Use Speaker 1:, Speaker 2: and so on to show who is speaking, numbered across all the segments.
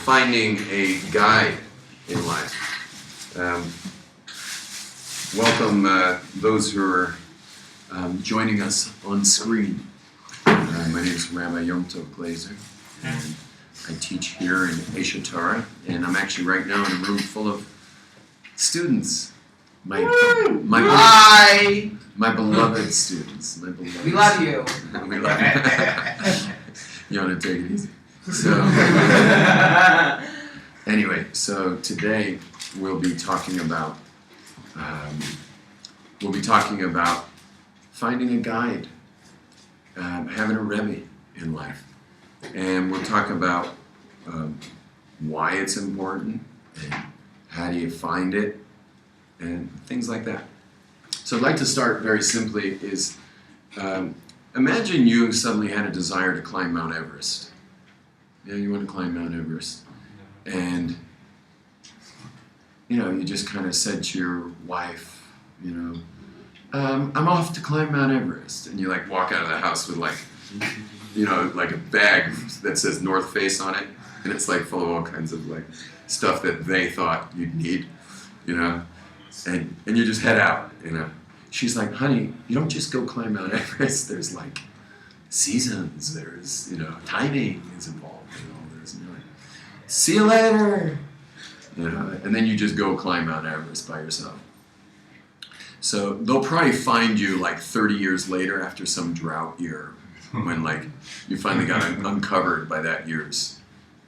Speaker 1: finding a guide in life. Welcome those who are joining us on screen. My name is Rabbi Yom Tov Glaser, and I teach here in Aish HaTorah, and I'm actually right now in a room full of students. My beloved students.
Speaker 2: We love you.
Speaker 1: We love you. You want to take it easy? So, anyway, so today we'll be talking about finding a guide, having a Rebbe in life, and we'll talk about why it's important and how do you find it and things like that. So I'd like to start very simply is imagine you suddenly had a desire to climb Mount Everest. Yeah, you want to climb Mount Everest. And, you just kind of said to your wife, I'm off to climb Mount Everest. And you walk out of the house with like a bag that says North Face on it. And it's full of all kinds of stuff that they thought you'd need, and you just head out, She's like, honey, you don't just go climb Mount Everest. There's seasons, there's, timing is involved, there's, see you later, and then you just go climb Mount Everest by yourself. So they'll probably find you 30 years later after some drought year when you finally got uncovered by that year's,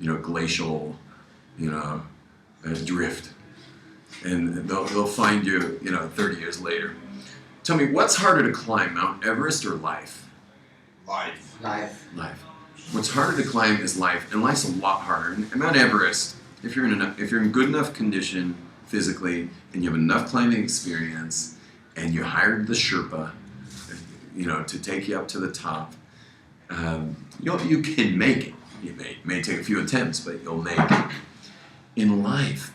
Speaker 1: glacial, drift. And they'll find you, 30 years later. Tell me, what's harder to climb, Mount Everest or life?
Speaker 2: Life.
Speaker 1: What's harder to climb is life, and life's a lot harder. And Mount Everest, if you're in good enough condition physically, and you have enough climbing experience, and you hired the Sherpa, to take you up to the top, you can make it. You may take a few attempts, but you'll make it. In life,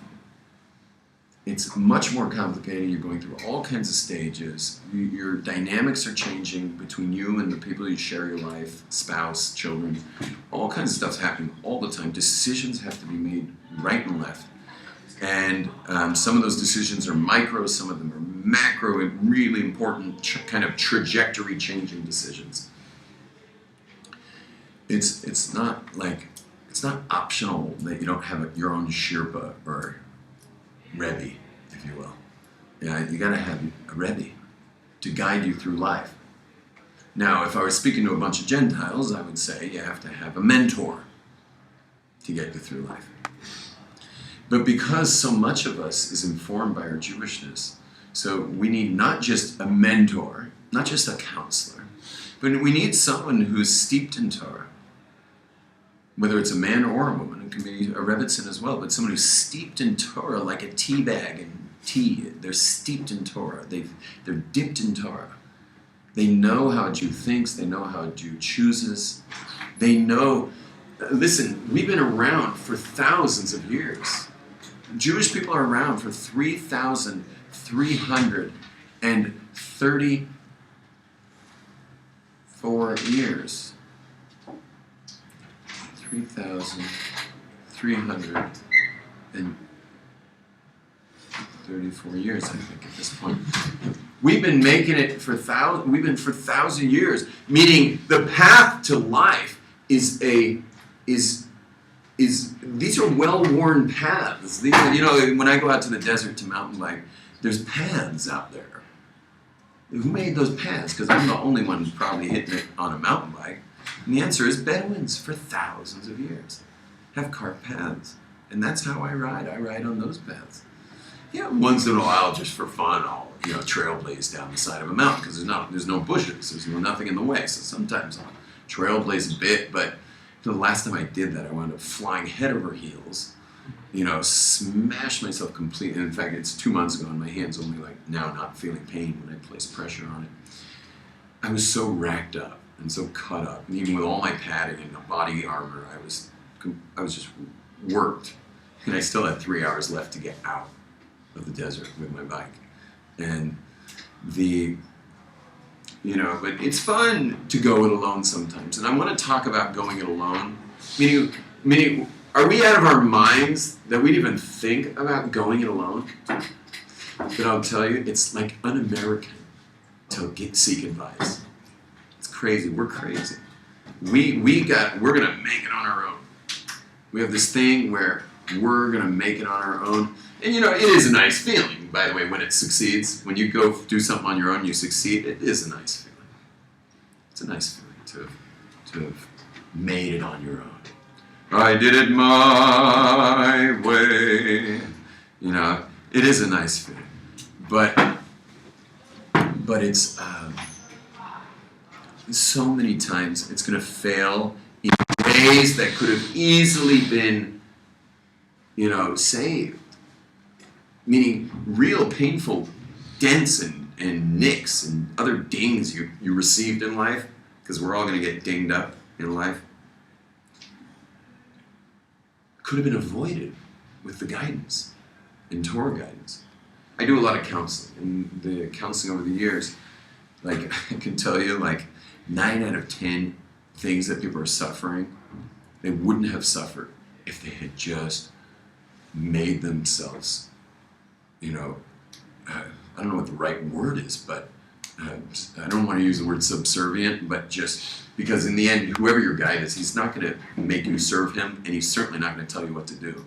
Speaker 1: it's much more complicated. You're going through all kinds of stages. Your dynamics are changing between you and the people you share your life, spouse, children. All kinds of stuff's happening all the time. Decisions have to be made right and left. And some of those decisions are micro, some of them are macro, and really important kind of trajectory-changing decisions. It's not optional that you don't have your own Sherpa or Rebbe, if you will. You got to have a Rebbe to guide you through life. Now, if I was speaking to a bunch of Gentiles, I would say you have to have a mentor to get you through life. But because so much of us is informed by our Jewishness, so we need not just a mentor, not just a counselor, but we need someone who's steeped in Torah. Whether it's a man or a woman, it can be a Rebbitzin as well, but someone who's steeped in Torah like a tea bag in tea. They're steeped in Torah. They're dipped in Torah. They know how a Jew thinks. They know how a Jew chooses. They know, listen, we've been around for thousands of years. Jewish people are around for 3,334 years. 3,334 years, I think, at this point. We've been making it for 1,000 years, meaning the path to life is these are well-worn paths. These are, when I go out to the desert to mountain bike, there's paths out there. Who made those paths? Because I'm the only one who's probably hitting it on a mountain bike. And the answer is Bedouins for thousands of years have carved paths. And that's how I ride. I ride on those paths. Once in a while, just for fun, I'll trailblaze down the side of a mountain because there's no bushes, there's nothing in the way. So sometimes I'll trailblaze a bit, but the last time I did that, I wound up flying head over heels, smashed myself completely. In fact, it's 2 months ago, and my hand's only now not feeling pain when I place pressure on it. I was so racked up and so cut up, and even with all my padding and body armor, I was just worked, and I still had 3 hours left to get out of the desert with my bike. And but it's fun to go it alone sometimes. And I want to talk about going it alone, meaning Are we out of our minds that we'd even think about going it alone? But I'll tell you, it's like un-American to seek advice. It's crazy. We're crazy. We're gonna make it on our own. We have this thing where we're gonna make it on our own. And it is a nice feeling, by the way, when it succeeds. When you go do something on your own, you succeed, it is a nice feeling. It's a nice feeling to have made it on your own. I did it my way. It is a nice feeling. But it's so many times it's going to fail in ways that could have easily been, saved. Meaning real painful dents and nicks and other dings you received in life, because we're all going to get dinged up in life, could have been avoided with the guidance and Torah guidance. I do a lot of counseling, and the counseling over the years, I can tell you, 9 out of 10 things that people are suffering, they wouldn't have suffered if they had just made themselves, I don't know what the right word is, but I don't want to use the word subservient, but just because in the end, whoever your guide is, he's not going to make you serve him, and he's certainly not going to tell you what to do.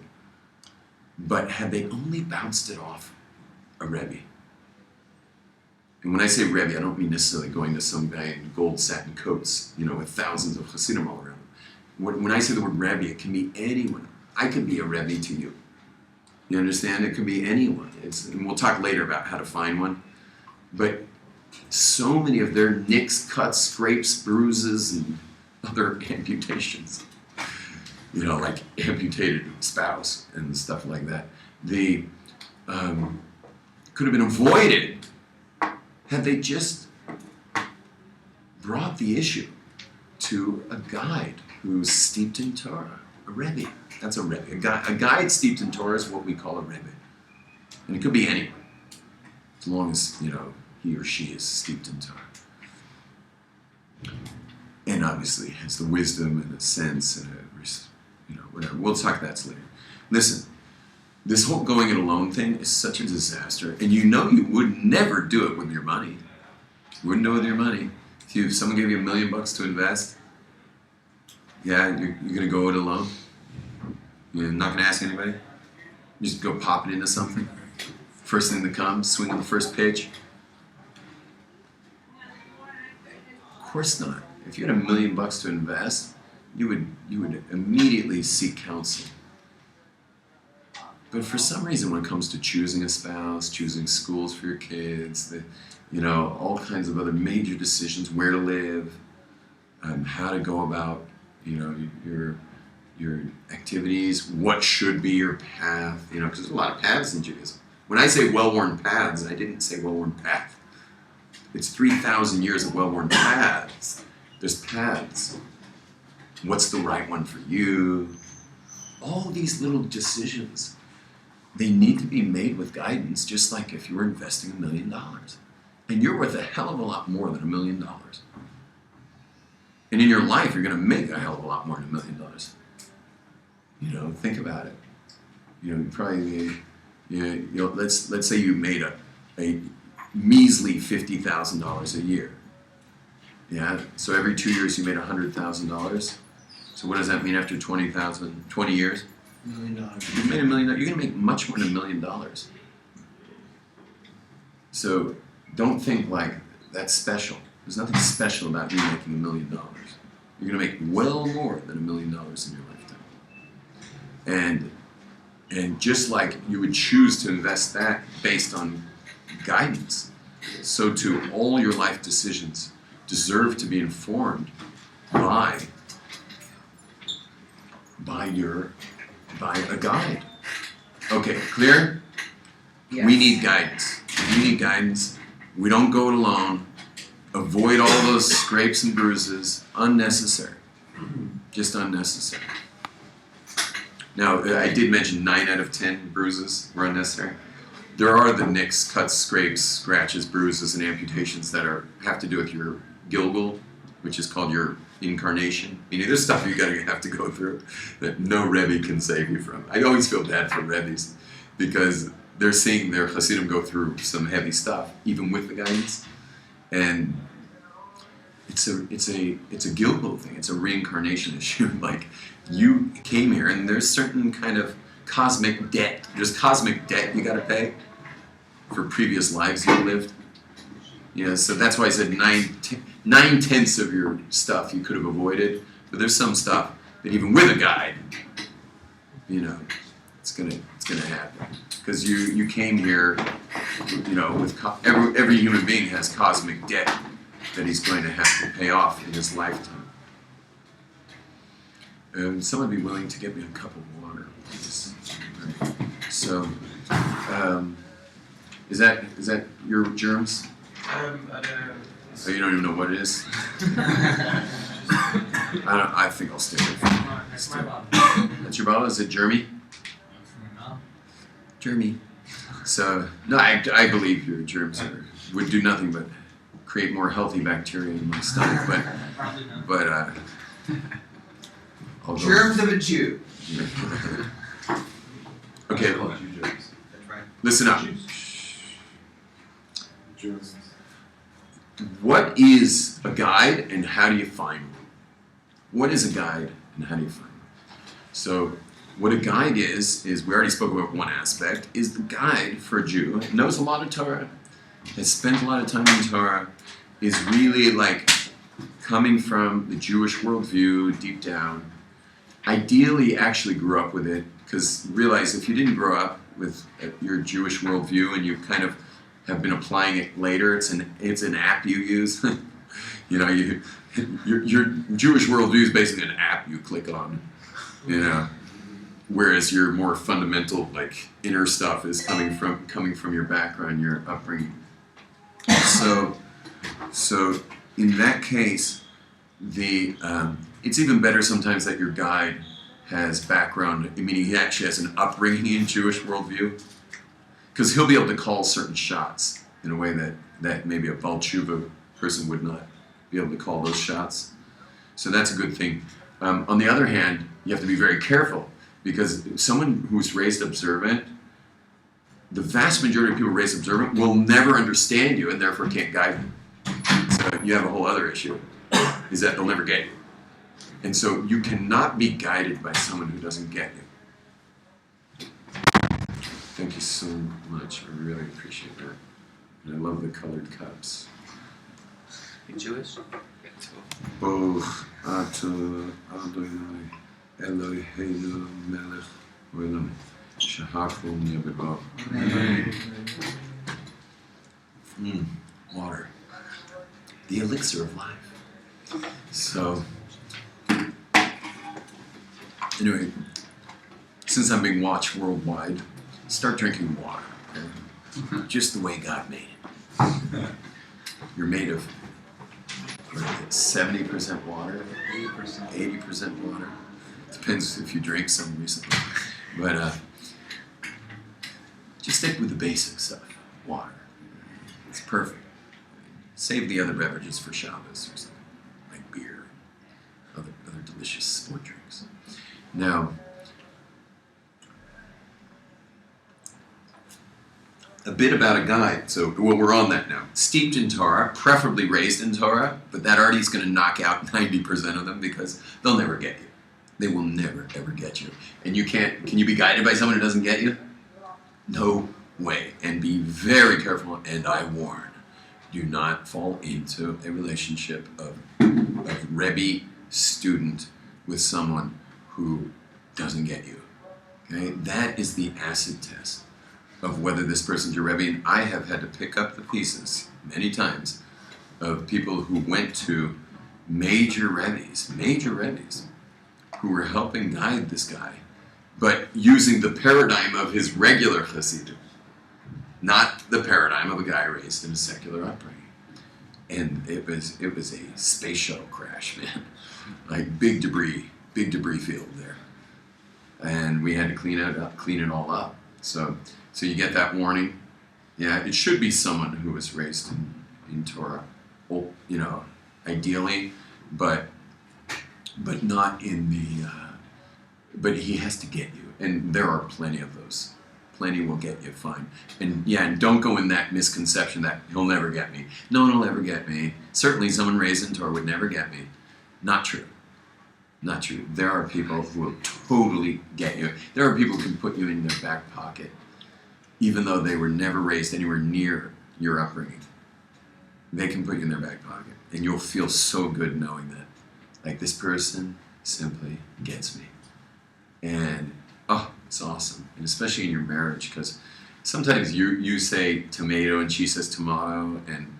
Speaker 1: But had they only bounced it off a Rebbe, and when I say Rebbe, I don't mean necessarily going to some guy in gold satin coats, with thousands of Hasidim all around him. When I say the word Rebbe, it can be anyone. I could be a Rebbe to you. You understand? It could be anyone. And we'll talk later about how to find one. But so many of their nicks, cuts, scrapes, bruises, and other amputations, like amputated spouse and stuff like that, they could have been avoided had they just brought the issue to a guide who's steeped in Torah, a Rebbe. That's a Rebbe. A guide steeped in Torah is what we call a Rebbe. And it could be anyone, as long as, he or she is steeped in Torah. And obviously has the wisdom and the sense and whatever. We'll talk about that later. Listen, this whole going it alone thing is such a disaster, and you would never do it with your money. You wouldn't do it with your money. If someone gave you $1 million to invest, yeah, you're going to go it alone. You're not going to ask anybody. You just go pop it into something. First thing that comes, swing on the first pitch. Of course not. If you had $1 million to invest, you would immediately seek counsel. But for some reason, when it comes to choosing a spouse, choosing schools for your kids, all kinds of other major decisions, where to live, how to go about, your activities, what should be your path, because there's a lot of paths in Judaism. When I say well-worn paths, I didn't say well-worn path. It's 3,000 years of well-worn paths. There's paths. What's the right one for you? All these little decisions, they need to be made with guidance, just like if you were investing $1 million. And you're worth a hell of a lot more than $1 million. And in your life, you're going to make a hell of a lot more than $1 million. Think about it. You probably, let's say you made a measly $50,000 a year. Yeah. So every 2 years you made $100,000. So what does that mean after 20 years? $1 million. You made $1 million. You're going to make much more than $1 million. So don't think like that's special. There's nothing special about you making $1 million. You're going to make well more than $1 million in your lifetime. And just like you would choose to invest that based on guidance, so too all your life decisions deserve to be informed by a guide. Okay, clear?
Speaker 2: Yes.
Speaker 1: We need guidance. We need guidance. We don't go it alone. Avoid all those scrapes and bruises. Unnecessary. Just unnecessary. Now, I did mention 9 out of 10 bruises were unnecessary. There are the nicks, cuts, scrapes, scratches, bruises, and amputations that have to do with your gilgul, which is called your incarnation. Meaning there's stuff you're going to have to go through that no Rebbe can save you from. I always feel bad for Rebbes because they're seeing their Hasidim go through some heavy stuff, even with the guidance. And it's a Gilgul thing. It's a reincarnation issue. Like, you came here and there's certain kind of cosmic debt. There's cosmic debt you got to pay for previous lives you lived. So that's why I said 9/10 of your stuff you could have avoided, but there's some stuff that even with a guide, it's gonna happen because you came here, with every human being has cosmic debt that he's going to have to pay off in his lifetime. Someone be willing to get me a cup of water, please. So, is that your germs? Oh, you don't even know what it is? I think I'll stay with it.
Speaker 2: That's my bottle.
Speaker 1: That's your bottle? Is it Jeremy? Jeremy. So, no, I believe your germs would do nothing but create more healthy bacteria in my stomach. But I'll go.
Speaker 2: Germs of a Jew.
Speaker 1: Okay, listen up. What is a guide and how do you find one? What is a guide and how do you find one? So, what a guide is we already spoke about one aspect, is the guide for a Jew, knows a lot of Torah, has spent a lot of time in Torah, is really like coming from the Jewish worldview deep down. Ideally, actually grew up with it, because realize if you didn't grow up with your Jewish worldview and you kind of have been applying it later, it's an app you use. Your Jewish worldview is basically an app you click on. Whereas your more fundamental, like inner stuff, is coming from your background, your upbringing. So in that case, it's even better sometimes that your guide has background, meaning he actually has an upbringing in Jewish worldview, because he'll be able to call certain shots in a way that maybe a Baal Tshuva person would not be able to call those shots. So that's a good thing. On the other hand, you have to be very careful, because someone who's raised observant, the vast majority of people raised observant will never understand you and therefore can't guide you. So you have a whole other issue, is that they'll never get you. And so you cannot be guided by someone who doesn't get you. Thank you so much. I really appreciate that. And I love the colored cups.
Speaker 3: You Jewish?
Speaker 1: Both Ata Adonai Eloheinu Melech Olam Shahakum Yabeba. Water. The elixir of life. So, anyway, since I'm being watched worldwide, start drinking water. Okay? Just the way God made it. You're made of 70% water, 80% water. Depends if you drank some recently. But just stick with the basic stuff. Water. It's perfect. Save the other beverages for Shabbos or something, like beer, other delicious sport drinks. Now, a bit about a guide. So, we're on that now. Steeped in Torah, preferably raised in Torah, but that already is going to knock out 90% of them because they'll never get you. They will never, ever get you. And can you be guided by someone who doesn't get you? No way. And be very careful, and I warn, do not fall into a relationship of Rebbe student with someone who doesn't get you. Okay? That is the acid test of whether this person's your Rebbe. And I have had to pick up the pieces many times of people who went to major Rebbes, who were helping guide this guy, but using the paradigm of his regular Hasidim, not the paradigm of a guy raised in a secular upbringing. And it was a space shuttle crash, man. Like big debris field there. And we had to clean it all up. So you get that warning. Yeah, it should be someone who was raised in Torah, ideally, but but not in the. But he has to get you, and there are plenty of those. Plenty will get you fine. And yeah, and don't go in that misconception that he'll never get me. No one will ever get me. Certainly someone raised in Torah would never get me. Not true. Not true. There are people who will totally get you. There are people who can put you in their back pocket, even though they were never raised anywhere near your upbringing. They can put you in their back pocket, and you'll feel so good knowing that. Like, this person simply gets me. And, oh, it's awesome. And especially in your marriage, because sometimes you say tomato and she says tomato, and,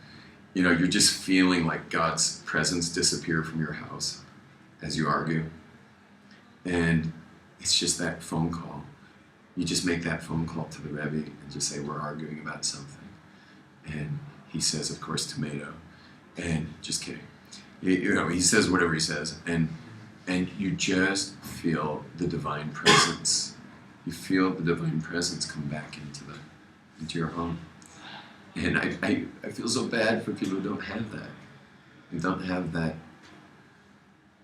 Speaker 1: you know, you're just feeling like God's presence disappear from your house as you argue. And it's just that phone call. You just make that phone call to the Rebbe and just say, we're arguing about something. And he says, of course, tomato. And just kidding. You know, he says whatever he says. And you just feel the divine presence. You feel the divine presence come back into your home. And I feel so bad for people who don't have that. Who don't have that,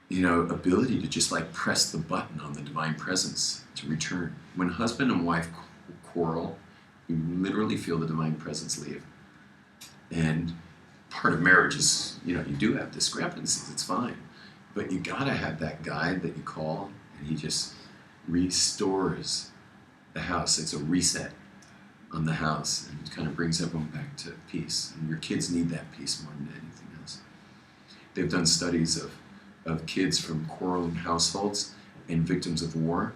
Speaker 1: you know, ability to just like press the button on the divine presence to return. When husband and wife quarrel, you literally feel the divine presence leave. And part of marriage is, you know, you do have discrepancies, it's fine. But you gotta have that guide that you call, and he just restores the house. It's a reset on the house, and it kind of brings everyone back to peace. And your kids need that peace more than anything else. They've done studies of kids from quarreling households and victims of war,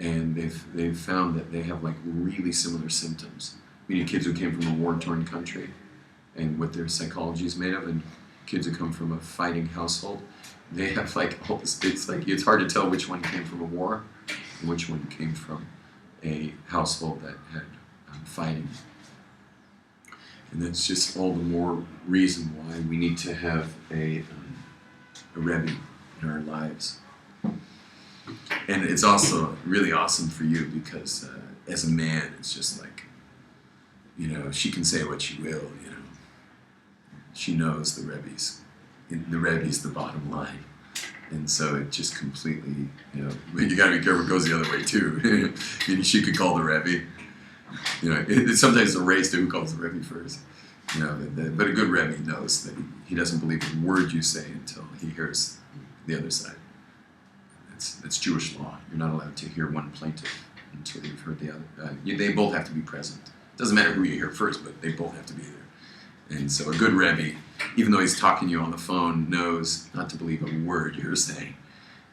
Speaker 1: and they've found that they have like really similar symptoms. Meaning kids who came from a war-torn country and what their psychology is made of, and kids who come from a fighting household, they have like all this, it's hard to tell which one came from a war and which one came from a household that had fighting. And that's just all the more reason why we need to have a Rebbe in our lives. And it's also really awesome for you because as a man, it's just like, you know, she can say what she will, you know. She knows the Rebbe's. The Rebbe's the bottom line. And so it just completely, you know, you gotta be careful, it goes the other way too. She could call the Rebbe. You know, sometimes it's a race to who calls the Rebbe first. You know, but a good Rebbe knows that he doesn't believe a word you say until he hears the other side. That's Jewish law. You're not allowed to hear one plaintiff until you've heard the other. They both have to be present. It doesn't matter who you hear first, but they both have to be there. And so a good Rebbe, even though he's talking to you on the phone, knows not to believe a word you're saying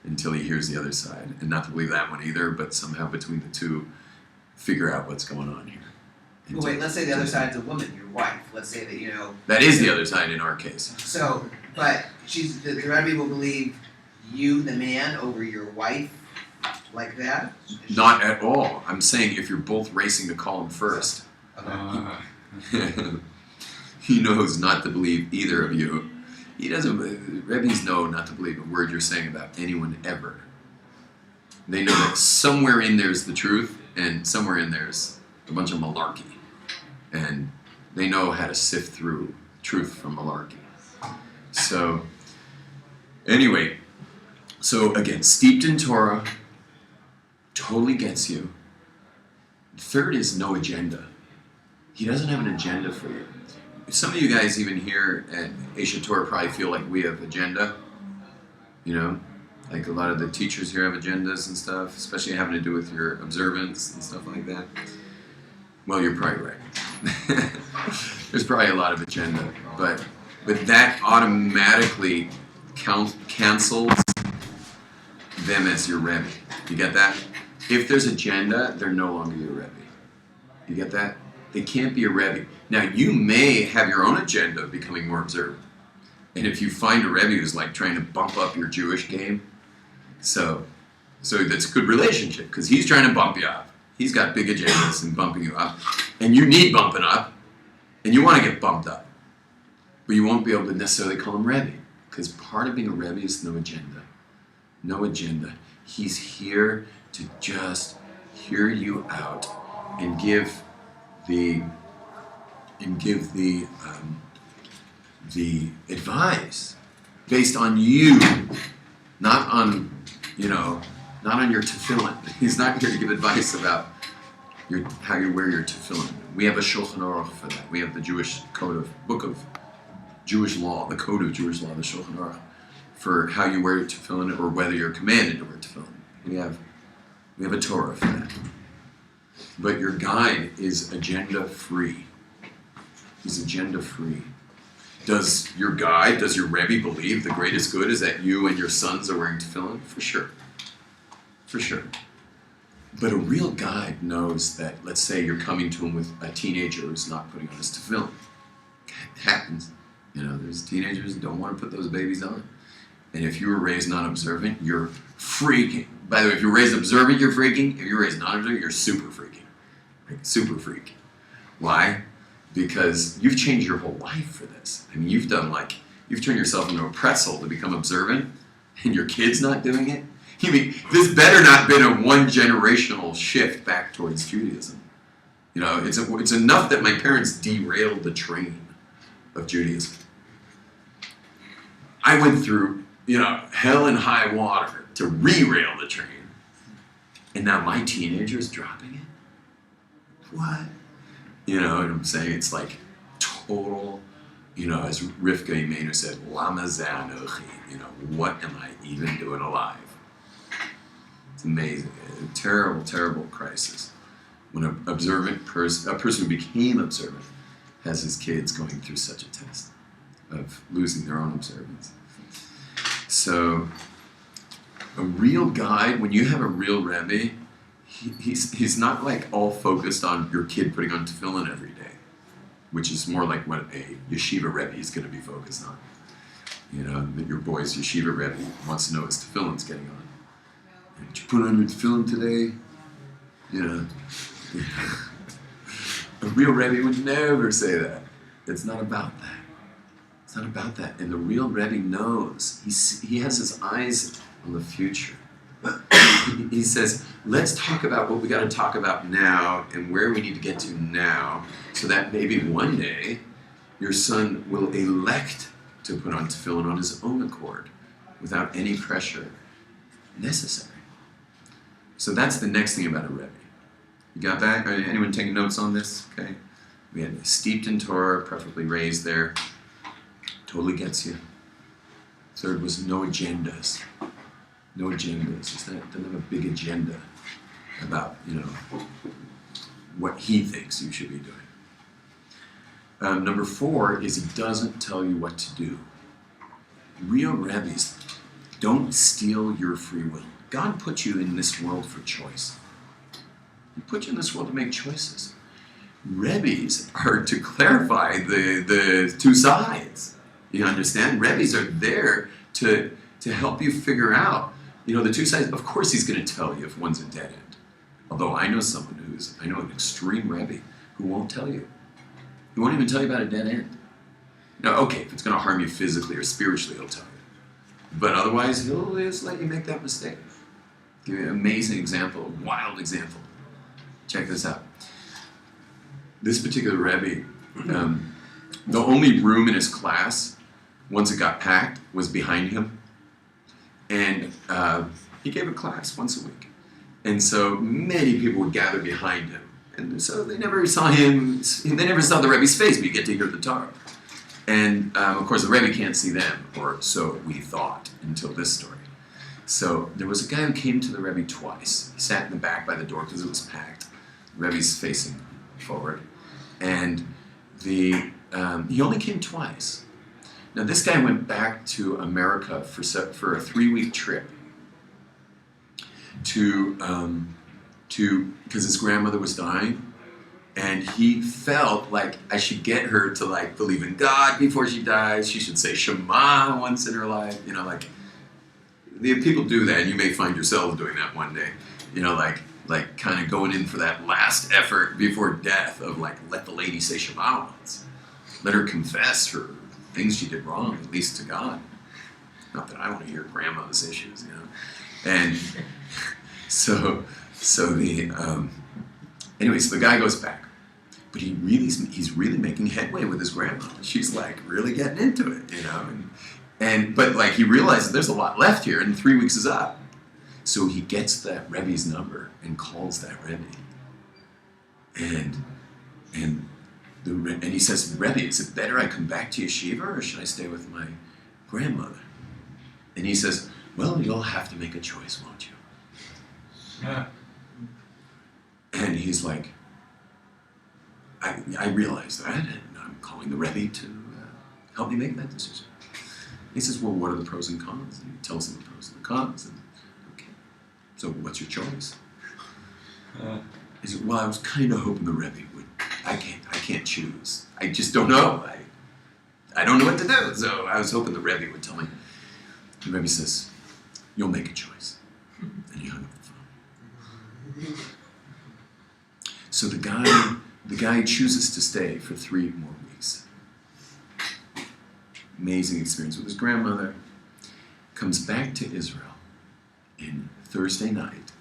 Speaker 1: until he hears the other side. And not to believe that one either, but somehow between the two, figure out what's going on here.
Speaker 2: Well, wait, let's say the other side's a woman, your wife. Let's say that, you know...
Speaker 1: That is the other side in our case.
Speaker 2: So, but the Rebbe will believe you, the man, over your wife like that?
Speaker 1: Not at all. I'm saying if you're both racing to call him first.
Speaker 2: Okay.
Speaker 1: He knows not to believe either of you. He doesn't. Rebbe's know not to believe a word you're saying about anyone ever. They know that somewhere in there's the truth, and somewhere in there's a bunch of malarkey. And they know how to sift through truth from malarkey. So, anyway, so again, steeped in Torah, totally gets you. Third is no agenda. He doesn't have an agenda for you. Some of you guys even here at Aish HaTorah probably feel like we have agenda. You know, like a lot of the teachers here have agendas and stuff, especially having to do with your observance and stuff like that. Well, you're probably right. There's probably a lot of agenda, but that automatically cancels them as your Rebbe. You get that? If there's agenda, they're no longer your Rebbe. You get that? They can't be a Rebbe. Now, you may have your own agenda of becoming more observant. And if you find a Rebbe who's like trying to bump up your Jewish game, so that's a good relationship, because he's trying to bump you up. He's got big agendas and bumping you up. And you need bumping up, and you want to get bumped up. But you won't be able to necessarily call him Rebbe, because part of being a Rebbe is no agenda. No agenda. He's here to just hear you out and give the advice based on you, not on, not on your tefillin. He's not here to give advice about how you wear your tefillin. We have a Shulchan Aruch for that. We have the Jewish book of Jewish law, the code of Jewish law, the Shulchan Aruch, for how you wear your tefillin or whether you're commanded to wear tefillin. We have a Torah for that. But your guide is agenda-free. He's agenda-free. Does your Rebbe believe the greatest good is that you and your sons are wearing tefillin? For sure. For sure. But a real guide knows that, let's say you're coming to him with a teenager who's not putting on his tefillin. It happens. There's teenagers who don't want to put those babies on. And if you were raised non-observant, you're freaking. By the way, if you're raised observant, you're freaking. If you're raised non-observant, you're super freaking. Like, super freak. Why? Because you've changed your whole life for this. I mean, you've turned yourself into a pretzel to become observant, and your kid's not doing it? You mean, this better not been a one-generational shift back towards Judaism. It's enough that my parents derailed the train of Judaism. I went through, hell and high water to re-rail the train. And now my teenager's dropping it? What? You know what I'm saying? It's like total, as Rivka Imenu said, Lama Zanochi, what am I even doing alive? It's amazing. A terrible, terrible crisis. When a person who became observant has his kids going through such a test of losing their own observance. So, a real guide, when you have a real Rebbe, he's not like all focused on your kid putting on tefillin every day, which is more like what a yeshiva Rebbe is going to be focused on. That your boy's yeshiva Rebbe wants to know his tefillin's getting on. Did you put on your tefillin today? A real Rebbe would never say that. It's not about that. It's not about that. And the real Rebbe knows. He has his eyes on the future. He says, let's talk about what we got to talk about now and where we need to get to now so that maybe one day your son will elect to put on tefillin on his own accord without any pressure necessary. So that's the next thing about a Rebbe. You got that? Anyone taking notes on this? Okay. We had steeped in Torah, preferably raised there. Totally gets you. Third was no agendas. No agendas. Doesn't have a big agenda about, what he thinks you should be doing. Number 4 is he doesn't tell you what to do. Real Rebbes don't steal your free will. God put you in this world for choice. He put you in this world to make choices. Rebbes are to clarify the two sides. You understand? Rebbes are there to help you figure out, the two sides. Of course he's going to tell you if one's a dead end. Although I know an extreme Rebbe who won't tell you. He won't even tell you about a dead end. Okay, if it's going to harm you physically or spiritually, he'll tell you. But otherwise, he'll just let you make that mistake. Give you an amazing example, a wild example. Check this out. This particular Rebbe, the only room in his class, once it got packed, was behind him. And he gave a class once a week. And so many people would gather behind him. And so they never saw him, they never saw the Rebbe's face, but you get to hear the Torah. And of course the Rebbe can't see them, or so we thought, until this story. So there was a guy who came to the Rebbe twice. He sat in the back by the door because it was packed. The Rebbe's facing forward. And he only came twice. Now this guy went back to America for a 3-week trip because his grandmother was dying, and he felt like I should get her to believe in God before she dies. She should say Shema once in her life. The people do that, and you may find yourself doing that one day. Like kind of going in for that last effort before death of let the lady say Shema once. Let her confess her things she did wrong, at least to God. Not that I want to hear grandma's issues, And so the guy goes back, but he's really making headway with his grandma. She's really getting into it, But like he realizes there's a lot left here, and 3 weeks is up. So he gets that Rebbe's number and calls that Rebbe. And he says, Rebbe, is it better I come back to yeshiva or should I stay with my grandmother? And he says, well, you'll have to make a choice, won't you?
Speaker 4: Yeah.
Speaker 1: And he's like, I realize that, and I'm calling the Rebbe to help me make that decision. He says, well, what are the pros and cons? And he tells him the pros and the cons. And okay, so what's your choice? He said, well, I was kind of hoping the Rebbe would. I can't choose. I just don't know. I don't know what to do. So I was hoping the Rebbe would tell me. The Rebbe says, you'll make a choice. And he hung up the phone. So the guy chooses to stay for 3 more weeks. Amazing experience with his grandmother. Comes back to Israel in Thursday night.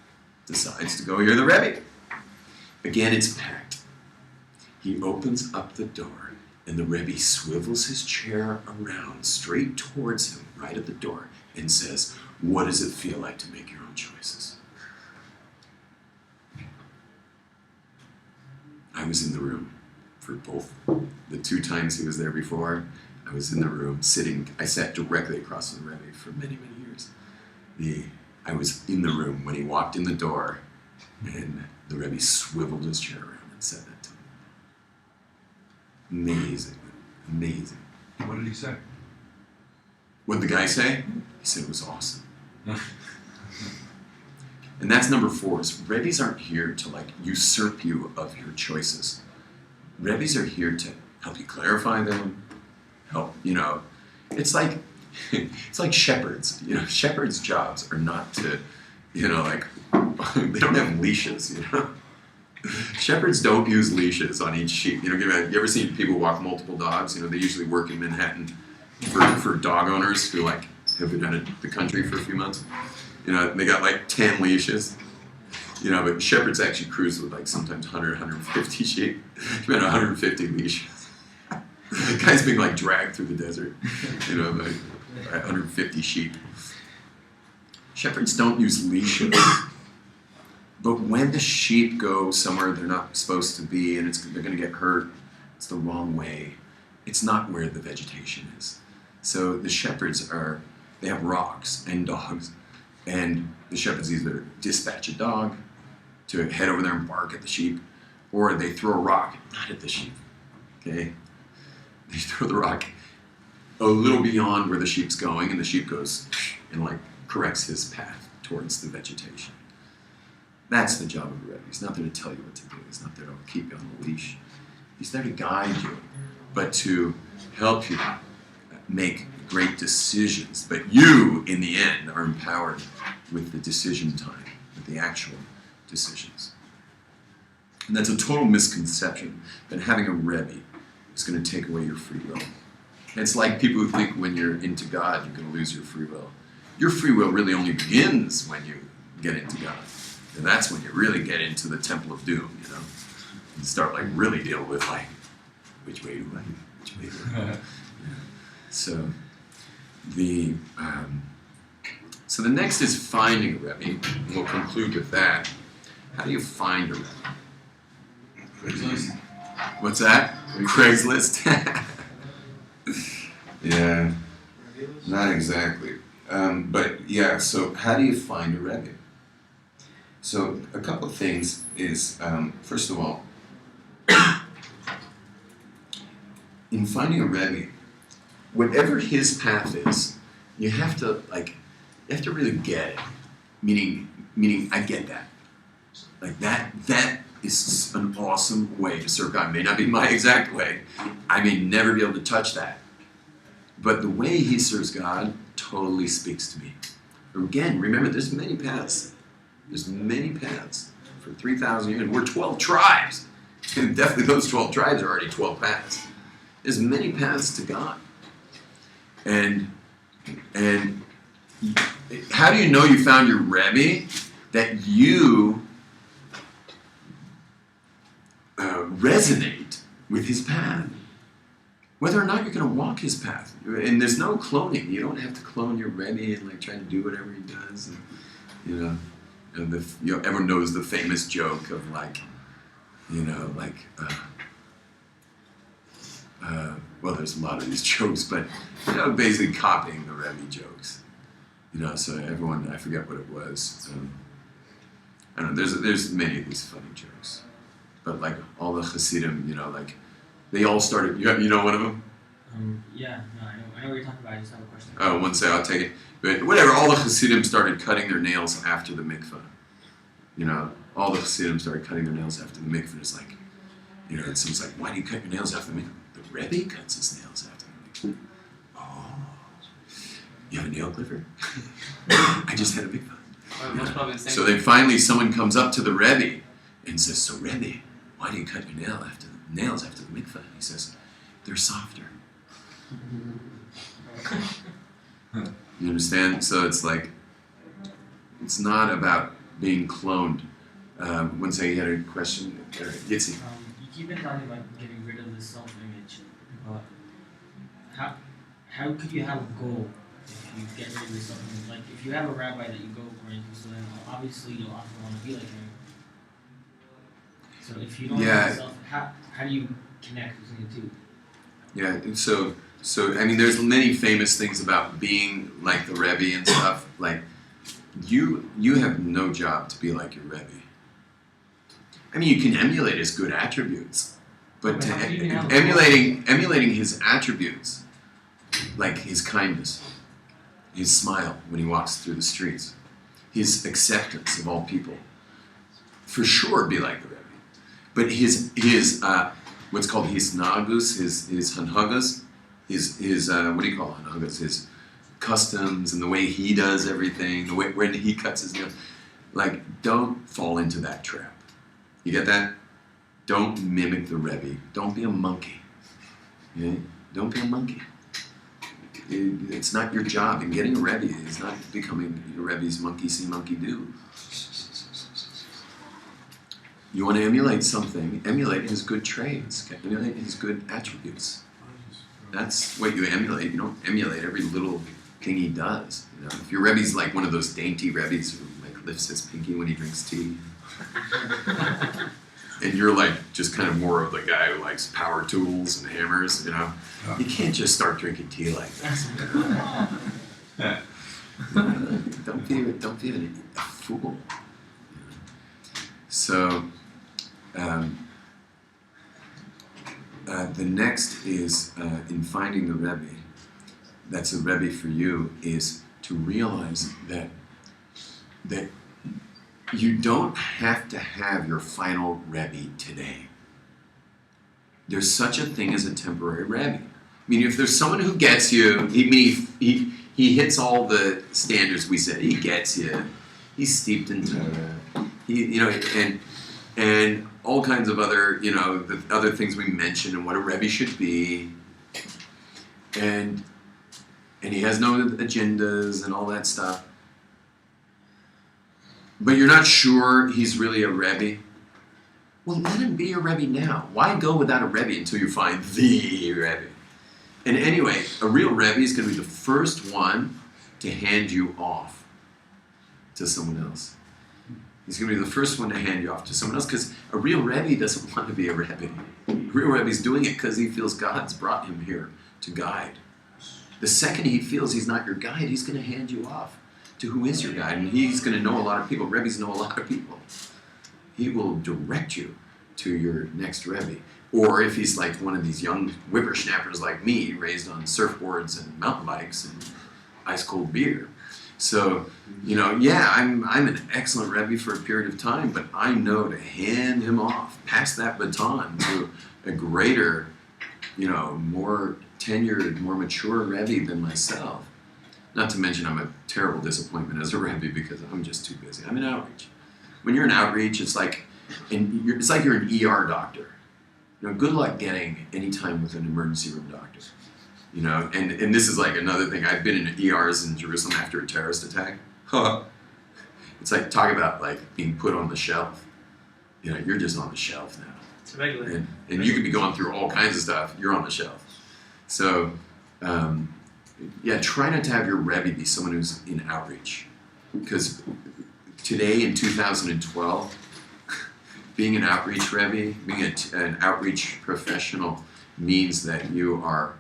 Speaker 1: Decides to go hear the Rebbe. Again, it's packed. He opens up the door, and the Rebbe swivels his chair around straight towards him, right at the door, and says, what does it feel like to make your own choices? I was in the room for both the 2 times he was there before. I was in the room sitting. I sat directly across from the Rebbe for many, many years. I was in the room when he walked in the door, and the Rebbe swiveled his chair around and said that to him. Amazing, amazing.
Speaker 4: What did he say?
Speaker 1: What did the guy say? He said it was awesome. And that's number 4, is Rebbes aren't here to like usurp you of your choices. Rebbes are here to help you clarify them, help, it's like shepherds. Shepherds' jobs are not to, they don't have leashes, Shepherds don't use leashes on each sheep. You ever seen people walk multiple dogs? They usually work in Manhattan for dog owners who have been out of the country for a few months. They got 10 leashes. But shepherds actually cruise with sometimes 100, 150 sheep. About 150 leashes. Guys being dragged through the desert. 150 sheep. Shepherds don't use leashes. But when the sheep go somewhere they're not supposed to be and they're going to get hurt, it's the wrong way. It's not where the vegetation is. So the shepherds they have rocks and dogs. And the shepherds either dispatch a dog to head over there and bark at the sheep, or they throw a rock, not at the sheep, okay? They throw the rock a little beyond where the sheep's going, and the sheep goes and corrects his path towards the vegetation. That's the job of a Rebbe. He's not there to tell you what to do. He's not there to keep you on a leash. He's there to guide you, but to help you make great decisions. But you, in the end, are empowered with the decision time, with the actual decisions. And that's a total misconception that having a Rebbe is going to take away your free will. It's like people who think when you're into God, you're going to lose your free will. Your free will really only begins when you get into God. And that's when you really get into the temple of doom, and start really deal with which way do I? So the next is finding a Rebbe, and we'll conclude with that. How do you find a Rebbe?
Speaker 4: Craigslist.
Speaker 1: What's that? Craigslist? Yeah, not exactly. But yeah, so how do you find a Rebbe? So a couple of things is, first of all, in finding a Rebbe, whatever his path is, you have to really get it. Meaning, I get that. That is an awesome way to serve God. It may not be my exact way. I may never be able to touch that. But the way he serves God totally speaks to me. Again, remember, there's many paths. There's many paths for 3,000 years. We're 12 tribes. And definitely those 12 tribes are already 12 paths. There's many paths to God. And how do you know you found your Rebbe? That you resonate with his path. whether or not you're going to walk his path. And there's no cloning. You don't have to clone your Rebbe and like try to do whatever he does. And, everyone knows the famous joke of like, well, there's a lot of these jokes, but basically copying the Rebbe jokes. So everyone, I forget what it was. I don't know. There's many of these funny jokes, but like all the Hasidim, like they all started. You know one of them?
Speaker 5: Yeah, no, I know what you're talking about. I just have a question.
Speaker 1: Oh, one say I'll take it. But whatever, all the Hasidim started cutting their nails after the mikveh. All the Hasidim started cutting their nails after the mikveh. It's like, and someone's like, why do you cut your nails after the mikveh? The Rebbe cuts his nails after the mikveh. Oh, you have a nail clipper? I just had a mikveh.
Speaker 3: Well, most probably the same.
Speaker 1: So then finally someone comes up to the Rebbe and says, so Rebbe, why do you cut your nails after the mikveh? He says, they're softer. You understand? So it's like, it's not about being cloned. One say you had a question, Yitzi.
Speaker 5: You keep on talking about getting rid of the self-image, but how could you have a goal if you get rid of the self-image? Like if you have a rabbi that you go according to, so then obviously you'll often want to be like him. So if you don't have yourself, how do you connect between the two?
Speaker 1: Yeah, so I mean, there's many famous things about being like the Rebbe and stuff. Like, you have no job to be like your Rebbe. I mean, you can emulate his good attributes, but emulating his attributes, like his kindness, his smile when he walks through the streets, his acceptance of all people, for sure be like the Rebbe. But his what's called his nagus, his hanhagas, his what do you call hanhagas? His customs and the way he does everything, the way when he cuts his nails. Like, don't fall into that trap. You get that? Don't mimic the Rebbe. Don't be a monkey. Okay? Don't be a monkey. It's not your job. And getting a Rebbe is not becoming your Rebbe's monkey see, monkey do. You want to emulate something, emulate his good traits, emulate his good attributes. That's what you emulate. You don't emulate every little thing he does. If your Rebbe's like one of those dainty Rebbes who like lifts his pinky when he drinks tea, and you're like just kind of more of the guy who likes power tools and hammers, you can't just start drinking tea like this. Don't be a fool. So. The next is, in finding the Rebbe, that's a Rebbe for you, is to realize that you don't have to have your final Rebbe today. There's such a thing as a temporary Rebbe. I mean, if there's someone who gets you, he hits all the standards we said. He gets you. He's steeped in Torah. And all kinds of other, the other things we mentioned and what a Rebbe should be. And he has no agendas and all that stuff. But you're not sure he's really a Rebbe. Well, let him be a Rebbe now. Why go without a Rebbe until you find the Rebbe? And anyway, a real Rebbe is going to be the first one to hand you off to someone else. He's going to be the first one to hand you off to someone else, because a real Rebbe doesn't want to be a Rebbe. A real Rebbe's doing it because he feels God's brought him here to guide. The second he feels he's not your guide, he's going to hand you off to who is your guide, and he's going to know a lot of people. Rebbes know a lot of people. He will direct you to your next Rebbe. Or if he's like one of these young whippersnappers like me, raised on surfboards and mountain bikes and ice cold beer. So, I'm an excellent Rebbe for a period of time, but I know to hand him off, pass that baton to a greater, more tenured, more mature Rebbe than myself. Not to mention I'm a terrible disappointment as a Rebbe because I'm just too busy. I'm in outreach. When you're in outreach, it's like you're an ER doctor. Good luck getting any time with an emergency room doctor. And this is like another thing. I've been in ERs in Jerusalem after a terrorist attack. It's like, talk about like being put on the shelf. You're just on the shelf now.
Speaker 3: It's regular.
Speaker 1: And you could be going through all kinds of stuff. You're on the shelf. So, try not to have your Rebbe be someone who's in outreach. Because today in 2012, being an outreach Rebbe, being an outreach professional means that you are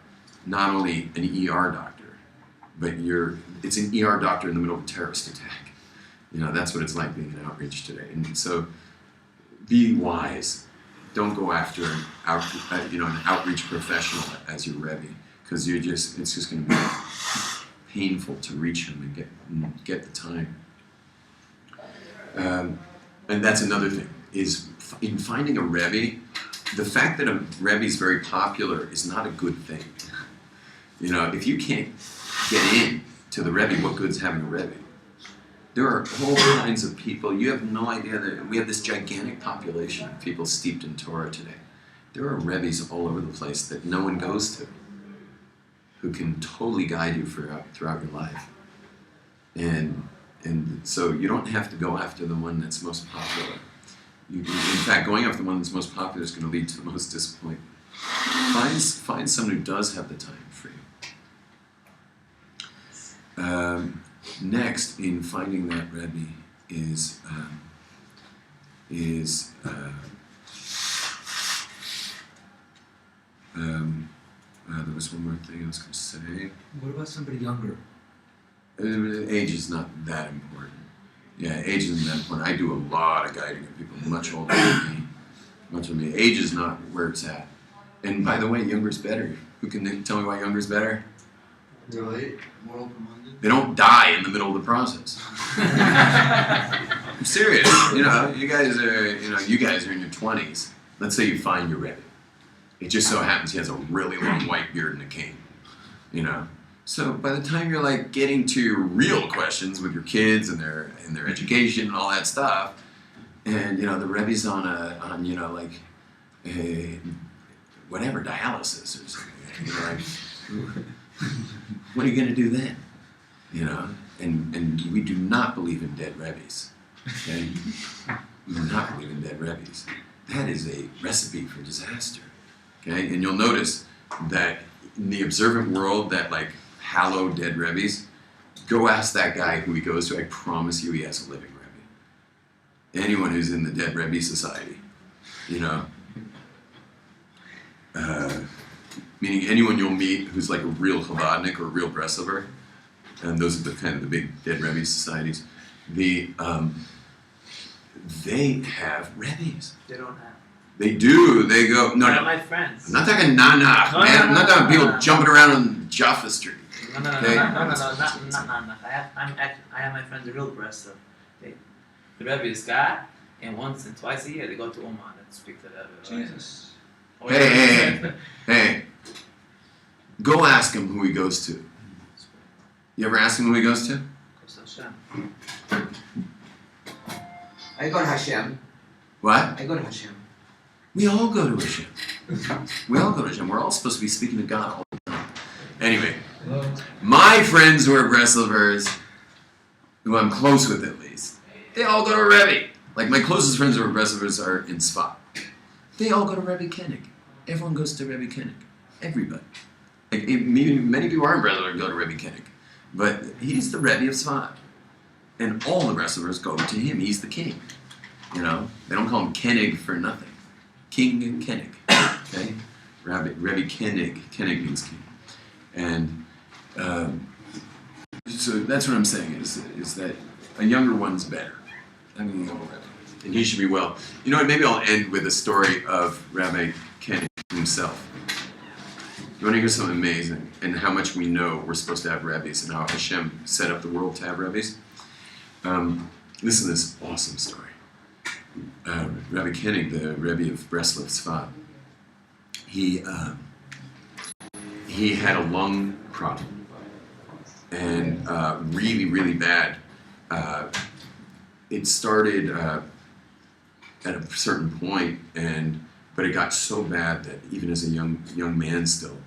Speaker 1: not only an ER doctor, but it's an ER doctor in the middle of a terrorist attack. That's what it's like being an outreach today. And so be wise. Don't go after an outreach professional as your Rebbe, because it's just going to be painful to reach him and get the time. And that's another thing, is in finding a Rebbe, the fact that a Rebbe is very popular is not a good thing. If you can't get in to the Rebbe, what good's having a Rebbe? There are all kinds of people. You have no idea that we have this gigantic population of people steeped in Torah today. There are Rebbes all over the place that no one goes to, who can totally guide you throughout your life. And so you don't have to go after the one that's most popular. In fact, going after the one that's most popular is going to lead to the most disappointment. Find someone who does have the time for you. Next, in finding that Rebbe is there was one more thing I was going to say.
Speaker 6: What about somebody younger?
Speaker 1: Age is not that important. Yeah, age isn't that important. I do a lot of guiding of people much older than me. Age is not where it's at. And by the way, younger is better. Who can tell me why younger is better?
Speaker 2: Really? More open-minded?
Speaker 1: They don't die in the middle of the process. I'm serious. You guys are in your 20s. Let's say you find your Rebbe. It just so happens he has a really long white beard and a cane. So by the time you're like getting to your real questions with your kids and their education and all that stuff, and the Rebbe's on whatever, dialysis or something. What are you going to do then? And we do not believe in dead Rebbes. Okay? We do not believe in dead Rebbes. That is a recipe for disaster. Okay? And you'll notice that in the observant world, that like hallow dead Rebbes, go ask that guy who he goes to. I promise you he has a living Rebbe. Anyone who's in the dead Rebbe society, meaning anyone you'll meet who's like a real Chabadnik or a real Breslover, and those are the kind of the big dead Rebbe societies. They have Rebbes.
Speaker 3: They don't have.
Speaker 1: They do. They go. No,
Speaker 3: One
Speaker 1: no.
Speaker 3: of my friends.
Speaker 1: I'm not talking Nana,
Speaker 3: No,
Speaker 1: man.
Speaker 3: no,
Speaker 1: I'm not
Speaker 3: no,
Speaker 1: talking
Speaker 3: no,
Speaker 1: people
Speaker 3: no.
Speaker 1: jumping around on Jaffa Street.
Speaker 3: No,
Speaker 1: Okay.
Speaker 3: not. I have my friends, the real Bresler. The Rebbe is God, and once and twice a year they go to Oman and speak to the Rebbe.
Speaker 4: Jesus.
Speaker 3: Oh,
Speaker 1: Hey. Go ask him who he goes to. You ever ask him who he goes to?
Speaker 2: I go to Hashem.
Speaker 1: What?
Speaker 2: I go to Hashem.
Speaker 1: We all go to Hashem. We all go to Hashem. We're all supposed to be speaking to God all the time. Anyway, my friends who are Breslovers, who I'm close with at least, they all go to Rebbe. Like my closest friends who are Breslovers are in Sfat. They all go to Rebbe Koenig. Everyone goes to Rebbe Koenig. Everybody. Like many people aren't Breslovers go to Rebbe Koenig, but he's the Rebbe of Sfat, and all the Breslovers go to him. He's the king. They don't call him Koenig for nothing. King Koenig. Okay, Rebbe Koenig. Koenig means king, and so that's what I'm saying is that a younger one's better. I mean, a younger Rebbe. And he should be well. Maybe I'll end with a story of Rabbi Koenig himself. You want to hear something amazing and how much we know we're supposed to have Rebbes and how Hashem set up the world to have Rebbes? Listen to this awesome story. Rabbi Koenig, the Rebbe of Breslov Tzfat, he had a lung problem and really, really bad. It started at a certain point, but it got so bad that even as a young man still,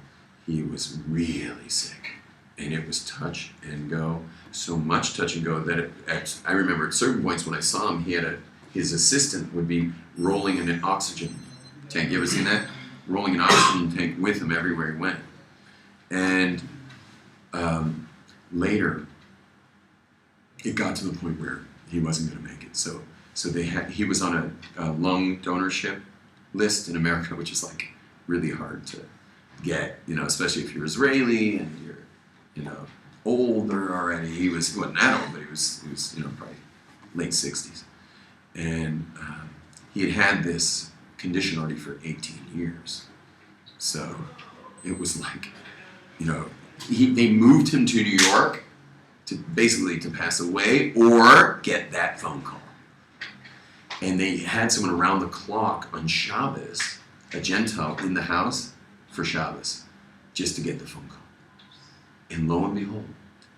Speaker 1: he was really sick, and it was touch and go, so much touch and go that I remember at certain points when I saw him, his assistant would be rolling in an oxygen tank. You ever seen that? Rolling an oxygen tank with him everywhere he went. And later, it got to the point where he wasn't going to make it. So he was on a lung donorship list in America, which is like really hard to get, especially if you're Israeli and you're, older already. He wasn't that old, but he was probably late 60s. And he had this condition already for 18 years. So it was like, they moved him to New York to pass away or get that phone call. And they had someone around the clock on Shabbos, a Gentile, in the house for Shabbos, just to get the phone call. And lo and behold,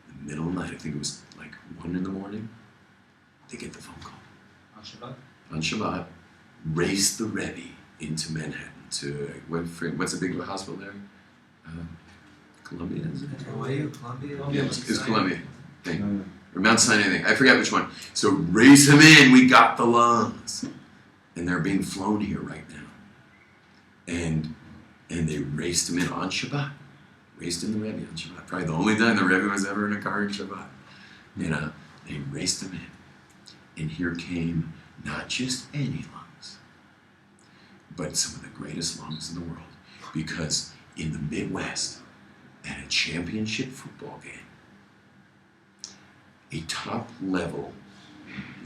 Speaker 1: in the middle of the night, I think it was like 1 a.m, they get the phone call. On Shabbat, raced the Rebbe into Manhattan to, what's the big hospital there? Columbia, is it?
Speaker 2: Columbia?
Speaker 1: Yeah, it's Columbia. Or Mount Sinai, I think. I forget which one. So race him in, we got the lungs. And they're being flown here right now. And they raced him in on Shabbat. Raced in the Rebbe on Shabbat. Probably the only time the Rebbe was ever in a car in Shabbat. They raced him in. And here came not just any lungs, but some of the greatest lungs in the world. Because in the Midwest, at a championship football game, a top level,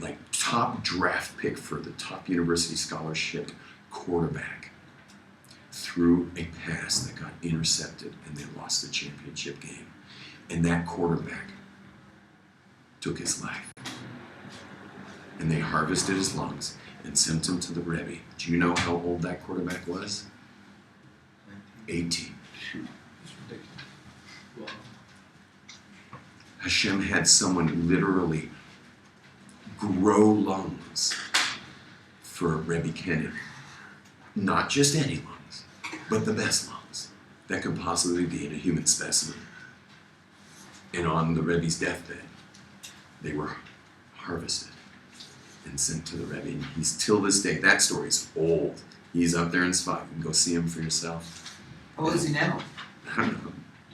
Speaker 1: like top draft pick for the top university scholarship quarterback threw a pass that got intercepted and they lost the championship game. And that quarterback took his life. And they harvested his lungs and sent him to the Rebbe. Do you know how old that quarterback was? 18. Hashem had someone literally grow lungs for Rebbe Kennedy. Not just any lungs, but the best lungs that could possibly be in a human specimen. And on the Rebbe's deathbed, they were harvested and sent to the Rebbe. And he's, till this day, that story's old. He's up there in Spa. You can go see him for yourself.
Speaker 2: How old is he now?
Speaker 1: I don't know,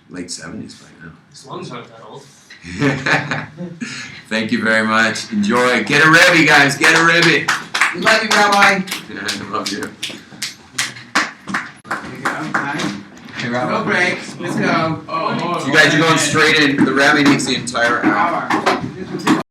Speaker 1: late 70s by now.
Speaker 5: His lungs aren't that old.
Speaker 1: Thank you very much. Enjoy. Get a Rebbe, guys. Get a Rebbe.
Speaker 2: We love you, Rabbi.
Speaker 1: I love you.
Speaker 2: Here you go. Time.
Speaker 1: Hey, Rabbi.
Speaker 2: No breaks. Let's go.
Speaker 1: You guys are going straight in. The Rabbi needs the entire hour.
Speaker 2: Hour.